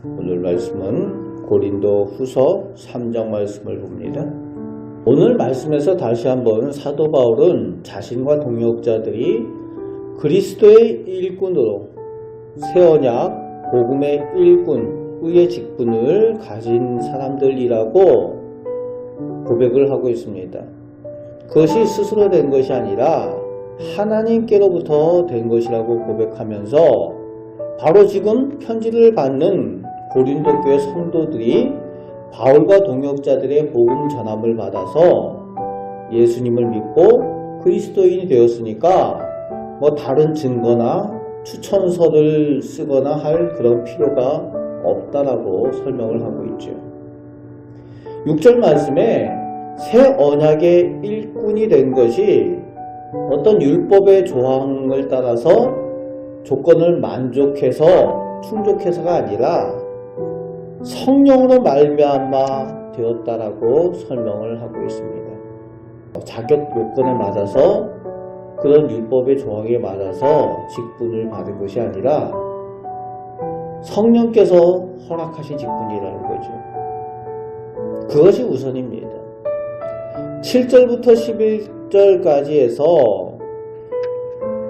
오늘 말씀은 고린도 후서 3장 말씀을 봅니다. 오늘 말씀에서 다시 한번 사도 바울은 자신과 동역자들이 그리스도의 일꾼으로 새 언약 복음의 일꾼, 의의 직분을 가진 사람들이라고 고백을 하고 있습니다. 그것이 스스로 된 것이 아니라 하나님께로부터 된 것이라고 고백하면서 바로 지금 편지를 받는 고린도 교회 성도들이 바울과 동역자들의 복음 전함을 받아서 예수님을 믿고 그리스도인이 되었으니까 다른 증거나 추천서를 쓰거나 할 그런 필요가 없다라고 설명을 하고 있죠. 6절 말씀에 새 언약의 일꾼이 된 것이 어떤 율법의 조항을 따라서 조건을 만족해서 충족해서가 아니라 성령으로 말미암아 되었다라고 설명을 하고 있습니다. 자격 요건에 맞아서 그런 율법의 조항에 맞아서 직분을 받은 것이 아니라 성령께서 허락하신 직분이라는 거죠. 그것이 우선입니다. 7절부터 11절까지 해서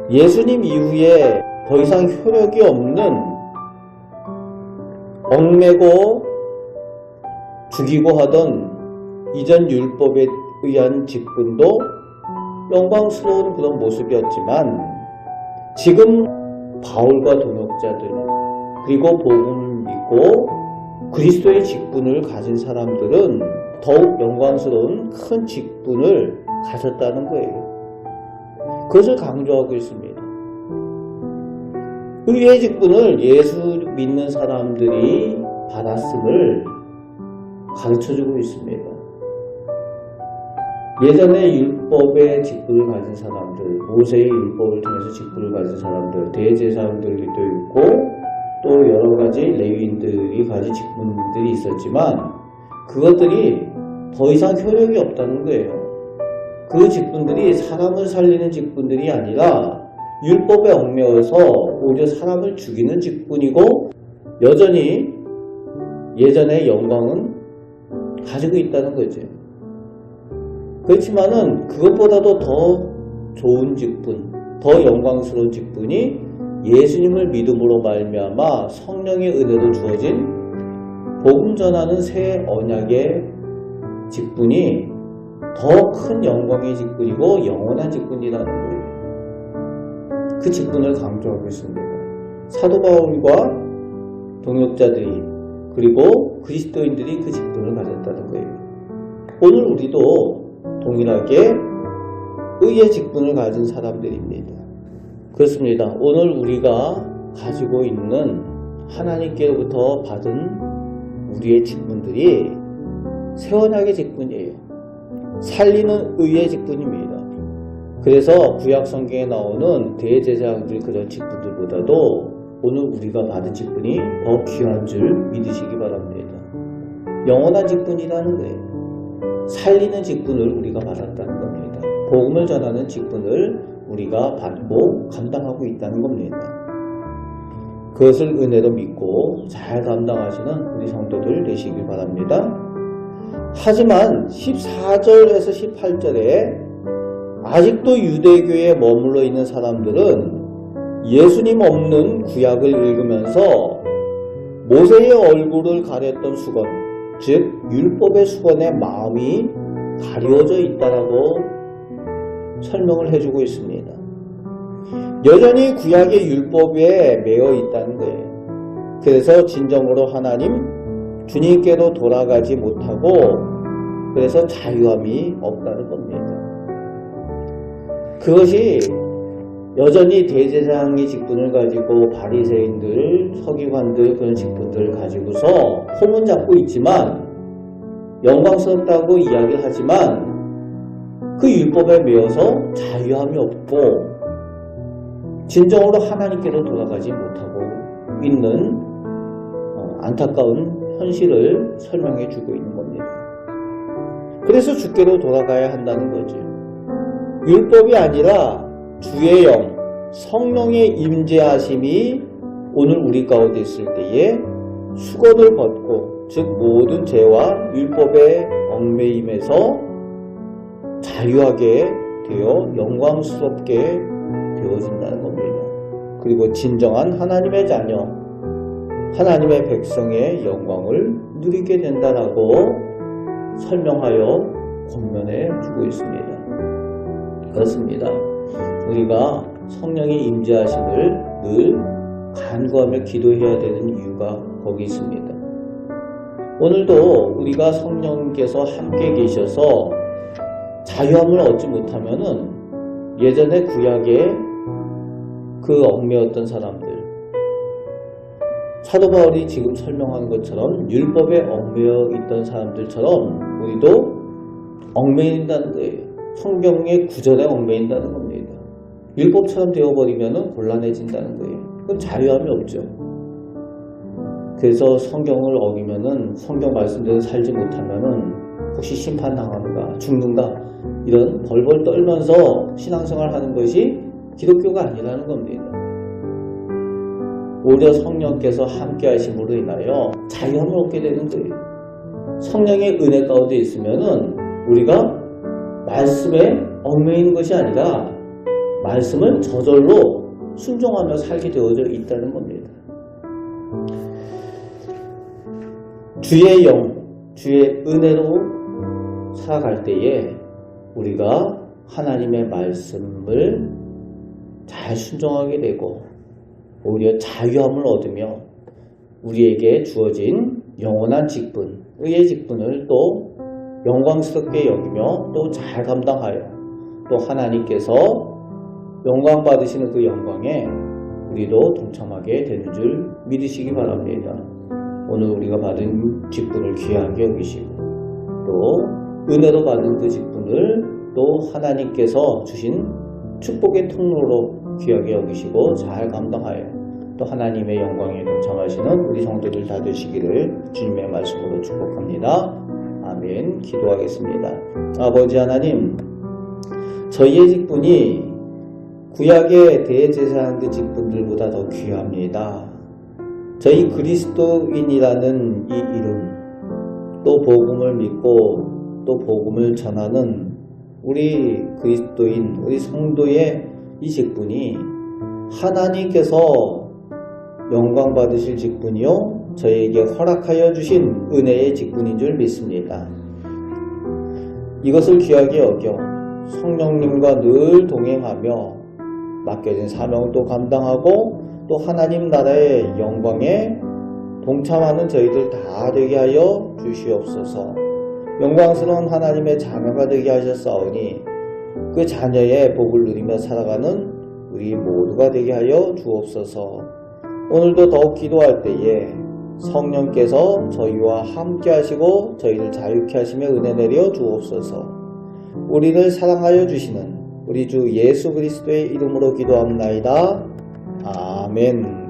예수님 이후에 더 이상 효력이 없는 얽매고 죽이고 하던 이전 율법에 의한 직분도 영광스러운 그런 모습이었지만 지금 바울과 동역자들 그리고 복음을 믿고 그리스도의 직분을 가진 사람들은 더욱 영광스러운 큰 직분을 가졌다는 거예요. 그것을 강조하고 있습니다. 의의 직분을 예수 믿는 사람들이 받았음을 가르쳐주고 있습니다. 예전에 율법의 직분을 가진 사람들, 모세의 율법을 통해서 직분을 가진 사람들, 대제사장들도 있고 또 여러 가지 레위인들이 가진 직분들이 있었지만 그것들이 더 이상 효력이 없다는 거예요. 그 직분들이 사람을 살리는 직분들이 아니라 율법에 얽매여서 오히려 사람을 죽이는 직분이고 여전히 예전의 영광은 가지고 있다는 거죠. 그렇지만은 그것보다도 더 좋은 직분, 더 영광스러운 직분이 예수님을 믿음으로 말미암아 성령의 은혜로 주어진 복음 전하는 새 언약의 직분이 더 큰 영광의 직분이고 영원한 직분이라는 거예요. 그 직분을 강조하고 있습니다. 사도 바울과 동역자들이 그리고 그리스도인들이 그 직분을 가졌다는 거예요. 오늘 우리도 동일하게 의의 직분을 가진 사람들입니다. 그렇습니다. 오늘 우리가 가지고 있는 하나님께로부터 받은 우리의 직분들이 새 언약의 직분이에요. 살리는 의의 직분입니다. 그래서 구약 성경에 나오는 대제사장들 그런 직분들보다도 오늘 우리가 받은 직분이 더 귀한 줄 믿으시기 바랍니다. 영원한 직분이라는 거예요. 살리는 직분을 우리가 받았다는 겁니다. 복음을 전하는 직분을 우리가 받고 감당하고 있다는 겁니다. 그것을 은혜로 믿고 잘 감당하시는 우리 성도들 되시길 바랍니다. 하지만 14절에서 18절에 아직도 유대교에 머물러 있는 사람들은 예수님 없는 구약을 읽으면서 모세의 얼굴을 가렸던 수건, 즉 율법의 수건에 마음이 가려져 있다라고 설명을 해주고 있습니다. 여전히 구약의 율법에 매여 있다는 거예요. 그래서 진정으로 하나님 주님께로 돌아가지 못하고 그래서 자유함이 없다는 겁니다. 그것이 여전히 대제사장의 직분을 가지고 바리새인들, 서기관들 그런 직분들을 가지고서 폼은 잡고 있지만 영광스럽다고 이야기를 하지만 그 율법에 매여서 자유함이 없고 진정으로 하나님께로 돌아가지 못하고 있는 안타까운 현실을 설명해 주고 있는 겁니다. 그래서 주께로 돌아가야 한다는 거죠. 율법이 아니라 주의 영, 성령의 임재하심이 오늘 우리 가운데 있을 때에 수건을 벗고, 즉 모든 죄와 율법의 얽매임에서 자유하게 되어 영광스럽게 되어진다는 겁니다. 그리고 진정한 하나님의 자녀, 하나님의 백성의 영광을 누리게 된다라고 설명하여 권면해 주고 있습니다. 그렇습니다. 우리가 성령의 임재하심을 늘 간구하며 기도해야 되는 이유가 거기 있습니다. 오늘도 우리가 성령께서 함께 계셔서 자유함을 얻지 못하면은 예전에 구약에 그 얽매였던 사람들, 사도 바울이 지금 설명하는 것처럼 율법에 얽매여 있던 사람들처럼 우리도 얽매인다는 거예요. 성경의 구절에 얽매인다는 겁니다. 율법처럼 되어버리면 곤란해진다는 거예요. 그건 자유함이 없죠. 그래서 성경을 어기면은, 성경 말씀대로 살지 못하면은 혹시 심판당하는가, 죽는가, 이런 벌벌 떨면서 신앙생활 하는 것이 기독교가 아니라는 겁니다. 오히려 성령께서 함께 하심으로 인하여 자유함을 얻게 되는 거예요. 성령의 은혜 가운데 있으면은 우리가 말씀에 얽매이는 것이 아니라 말씀을 저절로 순종하며 살게 되어져 있다는 겁니다. 주의 영, 주의 은혜로 살아갈 때에 우리가 하나님의 말씀을 잘 순종하게 되고 오히려 자유함을 얻으며 우리에게 주어진 영원한 직분, 의의 직분을 또 영광스럽게 여기며 또 잘 감당하여 또 하나님께서 영광 받으시는 그 영광에 우리도 동참하게 되는 줄 믿으시기 바랍니다. 오늘 우리가 받은 직분을 귀하게 여기시고 또 은혜로 받은 그 직분을 또 하나님께서 주신 축복의 통로로 귀하게 여기시고 잘 감당하여 또 하나님의 영광에 동참하시는 우리 성도들 다 되시기를 주님의 말씀으로 축복합니다. 아멘. 기도하겠습니다. 아버지 하나님, 저희의 직분이 구약의 대제사장들 직분들보다 더 귀합니다. 저희 그리스도인이라는 이 이름, 또 복음을 믿고 또 복음을 전하는 우리 그리스도인, 우리 성도의 이 직분이 하나님께서 영광 받으실 직분이요 저희에게 허락하여 주신 은혜의 직분인 줄 믿습니다. 이것을 귀하게 여겨 성령님과 늘 동행하며 맡겨진 사명도 감당하고 또 하나님 나라의 영광에 동참하는 저희들 다 되게 하여 주시옵소서. 영광스러운 하나님의 자녀가 되게 하셨사오니 그 자녀의 복을 누리며 살아가는 우리 모두가 되게 하여 주옵소서. 오늘도 더욱 기도할 때에 성령께서 저희와 함께 하시고 저희를 자유케 하시며 은혜 내려 주옵소서. 우리를 사랑하여 주시는 우리 주 예수 그리스도의 이름으로 기도합나이다. 아멘.